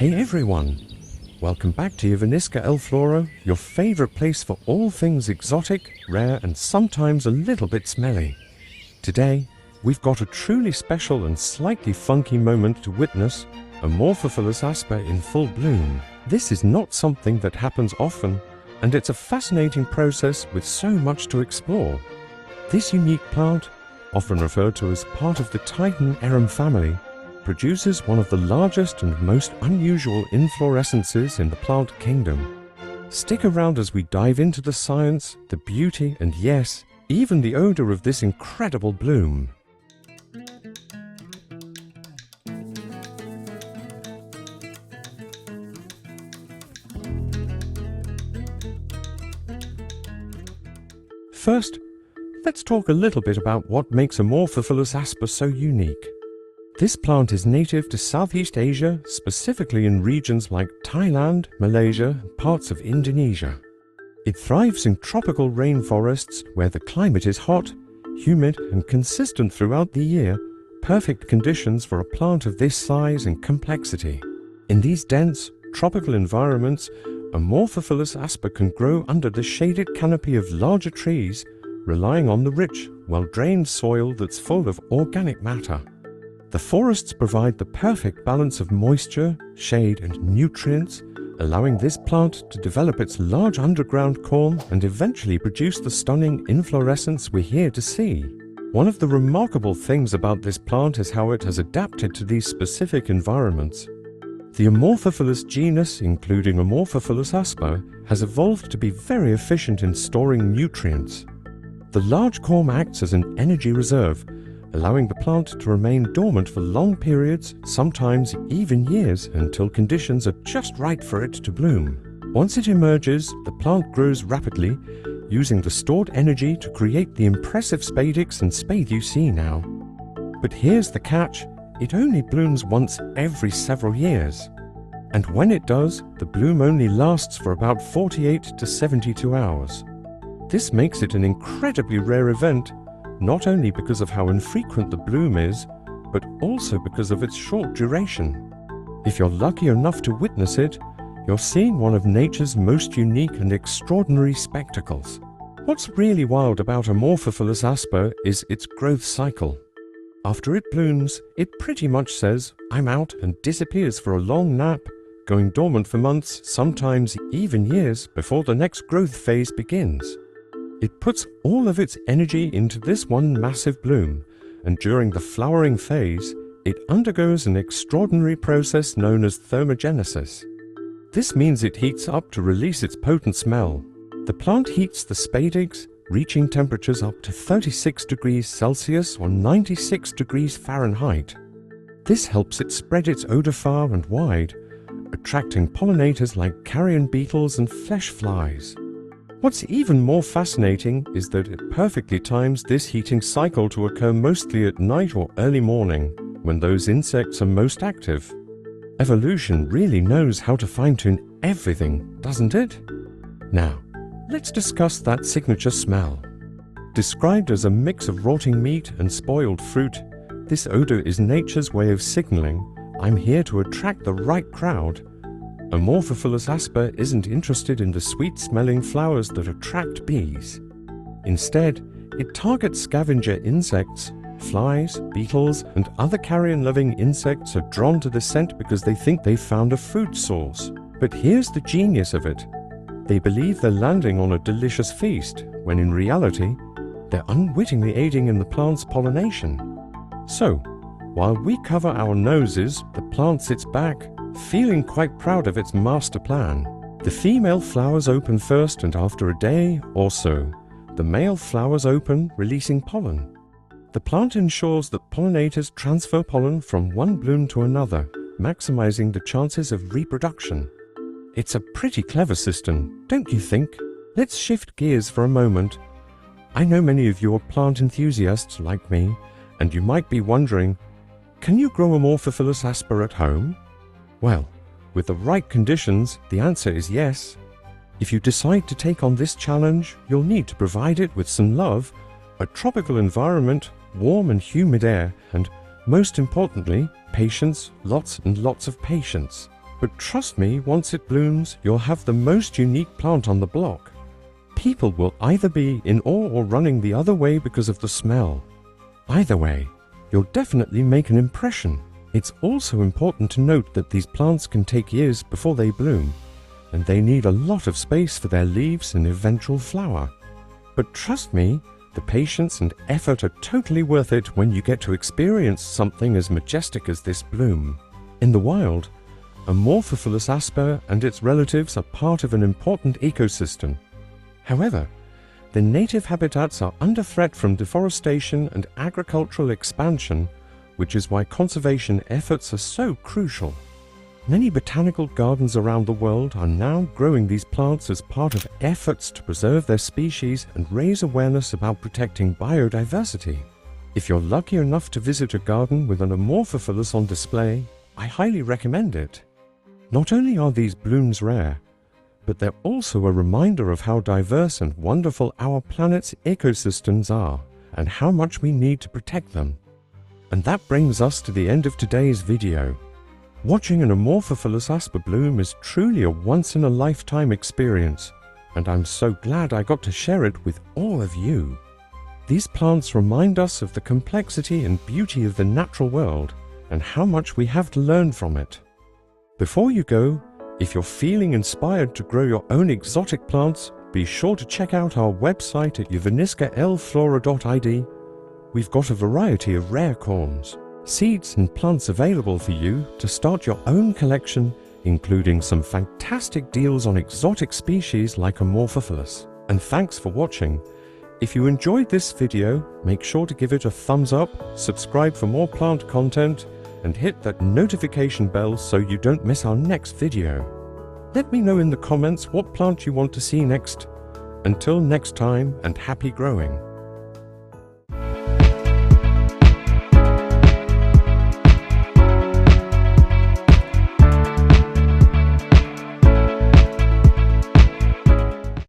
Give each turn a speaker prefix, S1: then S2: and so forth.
S1: Hey everyone! Welcome back to Javaniska Elflora, your favorite place for all things exotic, rare and sometimes a little bit smelly. Today, we've got a truly special and slightly funky moment to witness, Amorphophallus Asper in full bloom. This is not something that happens often, and it's a fascinating process with so much to explore. This unique plant, often referred to as part of the Titan arum family, produces one of the largest and most unusual inflorescences in the plant kingdom. Stick around as we dive into the science, the beauty, and yes, even the odor of this incredible bloom. First, let's talk a little bit about what makes Amorphophallus asper so unique. This plant is native to Southeast Asia, specifically in regions like Thailand, Malaysia, and parts of Indonesia. It thrives in tropical rainforests where the climate is hot, humid, and consistent throughout the year, perfect conditions for a plant of this size and complexity. In these dense, tropical environments, Amorphophallus asper can grow under the shaded canopy of larger trees, relying on the rich, well-drained soil that's full of organic matter. The forests provide the perfect balance of moisture, shade, and nutrients, allowing this plant to develop its large underground corm and eventually produce the stunning inflorescence we're here to see. One of the remarkable things about this plant is how it has adapted to these specific environments. The Amorphophallus genus, including Amorphophallus asper, has evolved to be very efficient in storing nutrients. The large corm acts as an energy reserve, allowing the plant to remain dormant for long periods, sometimes even years, until conditions are just right for it to bloom. Once it emerges, the plant grows rapidly, using the stored energy to create the impressive spadix and spade you see now. But here's the catch, it only blooms once every several years. And when it does, the bloom only lasts for about 48 to 72 hours. This makes it an incredibly rare event, not only because of how infrequent the bloom is, but also because of its short duration. If you're lucky enough to witness it, you're seeing one of nature's most unique and extraordinary spectacles. What's really wild about Amorphophallus asper is its growth cycle. After it blooms, it pretty much says, "I'm out," and disappears for a long nap, going dormant for months, sometimes even years, before the next growth phase begins. It puts all of its energy into this one massive bloom, and during the flowering phase, it undergoes an extraordinary process known as thermogenesis. This means it heats up to release its potent smell. The plant heats the spadix, reaching temperatures up to 36 degrees Celsius or 96 degrees Fahrenheit. This helps it spread its odor far and wide, attracting pollinators like carrion beetles and flesh flies. What's even more fascinating is that it perfectly times this heating cycle to occur mostly at night or early morning, when those insects are most active. Evolution really knows how to fine-tune everything, doesn't it? Now, let's discuss that signature smell. Described as a mix of rotting meat and spoiled fruit, this odor is nature's way of signaling, "I'm here to attract the right crowd." Amorphophallus asper isn't interested in the sweet-smelling flowers that attract bees. Instead, it targets scavenger insects. Flies, beetles, and other carrion-loving insects are drawn to the scent because they think they've found a food source. But here's the genius of it. They believe they're landing on a delicious feast, when in reality, they're unwittingly aiding in the plant's pollination. So, while we cover our noses, the plant sits back, feeling quite proud of its master plan. The female flowers open first, and after a day or so, the male flowers open, releasing pollen. The plant ensures that pollinators transfer pollen from one bloom to another, maximizing the chances of reproduction. It's a pretty clever system, don't you think? Let's shift gears for a moment. I know many of you are plant enthusiasts like me, and you might be wondering, can you grow Amorphophallus asper at home? Well, with the right conditions, the answer is yes. If you decide to take on this challenge, you'll need to provide it with some love, a tropical environment, warm and humid air, and most importantly, patience, lots and lots of patience. But trust me, once it blooms, you'll have the most unique plant on the block. People will either be in awe or running the other way because of the smell. Either way, you'll definitely make an impression. It's also important to note that these plants can take years before they bloom, and they need a lot of space for their leaves and eventual flower. But trust me, the patience and effort are totally worth it when you get to experience something as majestic as this bloom. In the wild, Amorphophallus Asper and its relatives are part of an important ecosystem. However, the native habitats are under threat from deforestation and agricultural expansion, which is why conservation efforts are so crucial. Many botanical gardens around the world are now growing these plants as part of efforts to preserve their species and raise awareness about protecting biodiversity. If you're lucky enough to visit a garden with an Amorphophallus on display, I highly recommend it. Not only are these blooms rare, but they're also a reminder of how diverse and wonderful our planet's ecosystems are, and how much we need to protect them. And that brings us to the end of today's video. Watching an Amorphophallus Asper bloom is truly a once-in-a-lifetime experience, and I'm so glad I got to share it with all of you. These plants remind us of the complexity and beauty of the natural world, and how much we have to learn from it. Before you go, if you're feeling inspired to grow your own exotic plants, be sure to check out our website at javaniskaelflora.id. We've got a variety of rare corms, seeds and plants available for you to start your own collection, including some fantastic deals on exotic species like Amorphophallus. And thanks for watching. If you enjoyed this video, make sure to give it a thumbs up, subscribe for more plant content, and hit that notification bell so you don't miss our next video. Let me know in the comments what plant you want to see next. Until next time, and happy growing!